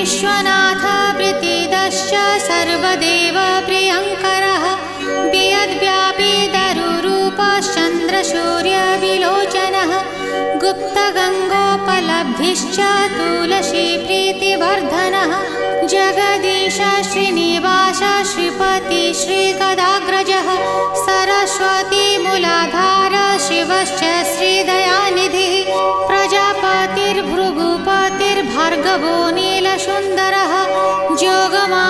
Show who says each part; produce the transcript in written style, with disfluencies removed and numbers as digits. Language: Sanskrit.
Speaker 1: विश्वनाथ वृत्तिदश्च सर्वदेव प्रियङ्करः वियद्व्यापी दरुरूपश्चन्द्रसूर्यविलोचनः गुप्तगङ्गोपलब्धिश्च तुलसी प्रीतिवर्धनः जगदीश श्रीनिवास श्रीपति श्रीगदाग्रजः सरस्वती मूलाधार शिवश्च श्रीदयानिधिः प्रजापतिर्भृगुपतिर्भार्गवो नीलसुन्दरः जोगमा